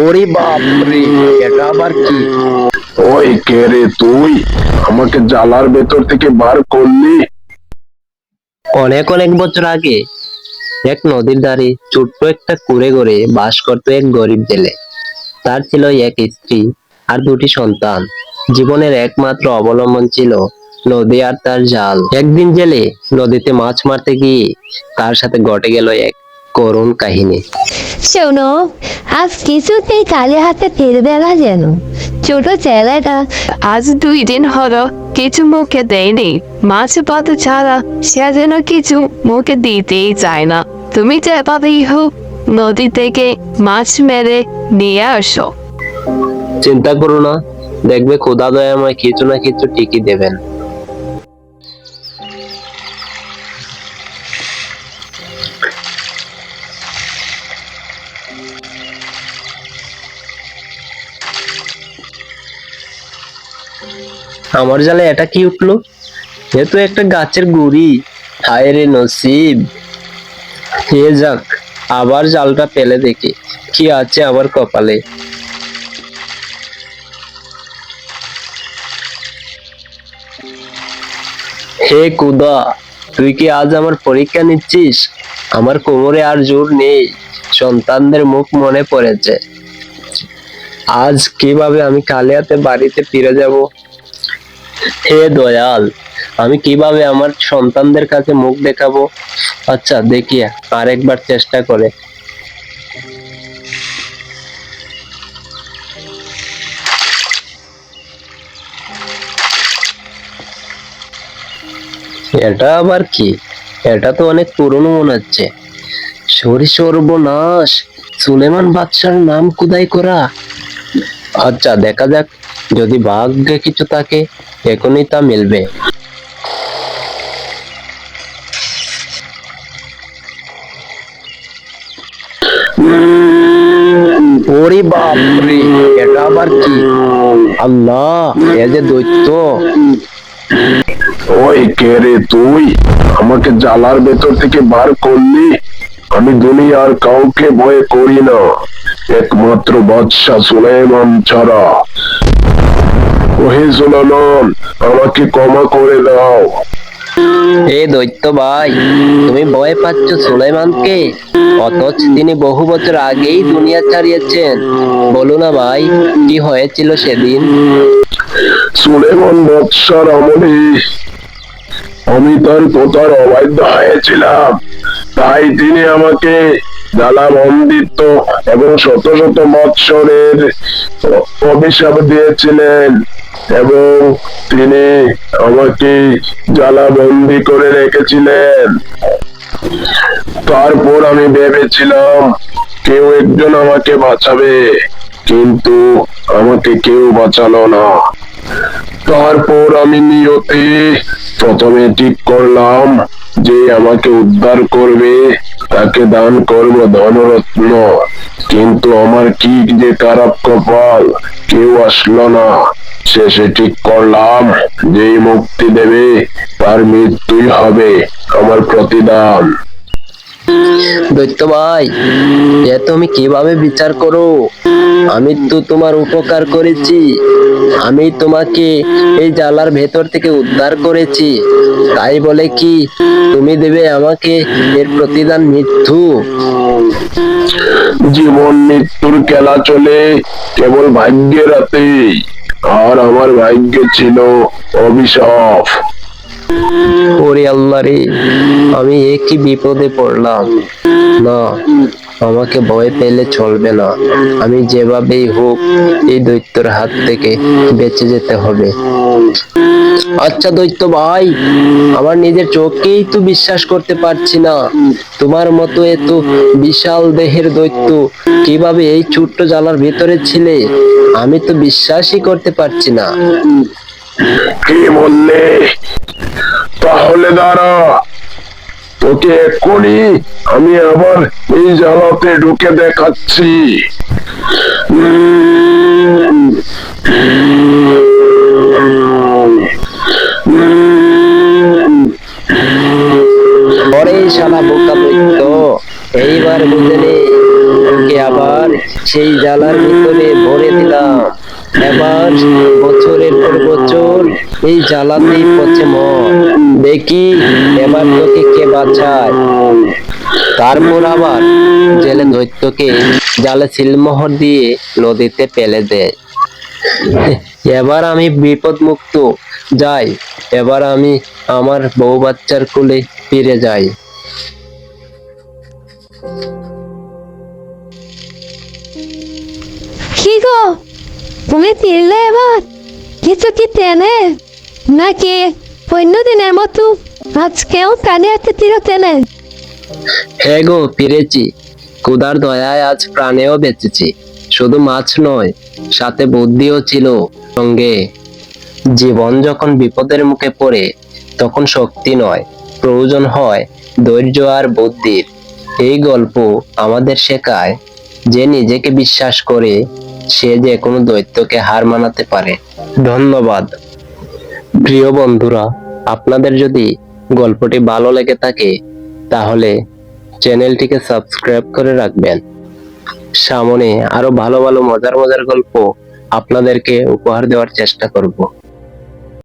ওরে বাপরে, এটা আবার কি? ওই কে রে তুই? আমাকে জালার ভেতর থেকে বার করলি? অনেক অনেক বছর আগে এক নদীর ধারে ছোট্ট একটা কুঁড়ে ঘরে বাস করত এক গরিব জেলে। তার ছিল এক স্ত্রী আর দুটি সন্তান। জীবনের একমাত্র অবলম্বন ছিল নদী আর তার জাল। একদিন জেলে নদীতে মাছ মারতে গিয়ে তার সাথে ঘটে গেল এক করুণ কাহিনী। শোনো, আজ কিছুতেই কালে হাতে ফিরবে না যেন। ছোট ছেলেটা আজ 2 দিন হলো কিছু মুখে দেয়নি। মাছ ভাত ছাড়া সে যেন কিছু মুখে দিতেই চায় না। তুমি যেভাবেই হোক নদী থেকে মাছ মেরে নিয়ে আসো। চিন্তা করো না, দেখবে খোদা দয়াময় কিছু না কিছু ঠিকই দেবেন। আমার জালে এটা কি উঠলো? এ তো একটা গাছের গুড়ি। হায় রে নসিব। এ যাক, আবার জালটা পেলে দেখি কি আছে আমার কপালে। হে খুদা, তুই কি আজ আমার পরীক্ষা নিচ্ছিস? আমার কোমরে আর জোর নেই, সন্তানদের মুখ মনে পড়েছে। আজ কিভাবে আমি খালি হাতে বাড়িতে ফিরে যাব? হে দয়াল, আমি কিভাবে আমার সন্তানদের কাছে মুখ দেখাবো? আচ্ছা দেখি, আরেকবার চেষ্টা করে। এটা আবার কি? এটা তো অনেক পুরনো মনে হচ্ছে। সর্বনাশ, সুলেমান বাদশার নাম খোদাই করা। আচ্ছা দেখা যাক, যদি ভাগ্যে কিছু থাকে এখনই তা মিলবে। ওরে বাপরে, এটা আবার কি? আল্লাহ, এ যে দৈত্য! ওই কে রে তুই? আমাকে জালার ভেতর থেকে বার করলি? আমি দুনিয়ার কাউকে ভয় করি না, একমাত্র বাদশা সুলাইমান ছাড়া। ওহে সুলাইমান, আমাকে ক্ষমা করে দাও। এ দৈত্য ভাই, তুমি ভয় পাচ্ছ সুলাইমানকে? অথচ তিনি বহু বছর আগেই দুনিয়া ছাড়িয়েছেন। বলো না ভাই, কি হয়েছিল সেদিন? সুলেমান বাদশার আমলে আমি তার কথার অবাধ্য হয়েছিলাম, তাই তিনি আমাকে জ্বালা বন্দিত্ব এবং শত শত বৎসরের অভিশাপ দিয়েছিলেন, এবং তিনি আমাকে জ্বালা বন্দি করে রেখেছিলেন। তারপর আমি ভেবেছিলাম কেউ একজন আমাকে বাঁচাবে, কিন্তু আমাকে কেউ বাঁচালো না। তারপর আমি নিয়তে প্রথমে ঠিক করলাম যে আমাকে উদ্ধার করবে তাকে দান করব ধনরত্ন, কিন্তু আমার কি যে খারাপ কপাল, কেউ আসলো না। শেষে ঠিক করলাম যেই মুক্তি দেবে তার মৃত্যুই হবে আমার প্রতিদান। দৈত্য ভাই, এ তুমি কিভাবে বিচার করো? আমি তো তোমার উপকার করেছি, আমি তোমাকে এই জালার ভেতর থেকে উদ্ধার করেছি, তাই বলে কি তুমি দেবে আমাকে এর প্রতিদান মৃত্যু? জীবন মৃত্যুর খেলা চলে কেবল ভাগ্যের হাতে, আর আমার ভাগ্যে ছিল অভিশাপ। ওরে আল্লাহ রে, আমি এ কি বিপদে পড়লাম! না, আমাকে ভয় পেলে চলবে না। আমি যেভাবেই হোক এই দৈত্যের হাত থেকে বেঁচে যেতে হবে। আচ্ছা দৈত্য ভাই, আমার নিজের চোখকেই তো বিশ্বাস করতে পারছি না। তোমার মতো এত বিশাল দেহের দৈত্য কিভাবে এই ছোট্ট জালার ভিতরে ছিলে? আমি তো বিশ্বাসই করতে পারছি না। কি বললে? তাহলে দাঁড়া, তোকে এক্ষুনি আমি আবার এই জালাতে ঢুকে দেখাচ্ছি। ওরে শালা বোকা দৈত্য, এইবার বুঝে নে, তোকে আবার সেই জালার ভিতরে ভরে দিলাম। এবার বছরের পর বছর এই জ্বালাতেই পচে মর। দেখি এবার তোকে কে বাঁচায়। তারপর আবার জেলে দৈত্যকে জালে সিলমোহর দিয়ে নদীতে ফেলে দেয়। এবার আমি বিপদ মুক্ত। যাই, এবার আমি আমার বউ বাচ্চার কোলে ফিরে যাই। কি গো, তুমি ফিরলে এবার? কিছু কি টেনে নাকি অন্য দিনের মতো আজকেও কানে হাতে তীর টেনে? হ্যাঁ গো, ফিরেছি। খোদার দয়ায় আজ প্রাণেও বেঁচেছি। শুধু মাছ নয়, সাথে বুদ্ধিও ছিল সঙ্গে। জীবন যখন বিপদের মুখে পড়ে, তখন শক্তি নয়, প্রয়োজন হয় ধৈর্য আর বুদ্ধির। এই গল্প আমাদের শেখায় যে নিজেকে বিশ্বাস করে সে যে কোনো দৈত্যকে হার মানাতে পারে। ধন্যবাদ। প্রিয় বন্ধুরা, আপনাদের যদি গল্পটি ভালো লেগে থাকে তাহলে চ্যানেলটিকে সাবস্ক্রাইব করে রাখবেন। সামনে আরো ভালো ভালো মজার মজার গল্প আপনাদেরকে উপহার দেওয়ার চেষ্টা করব।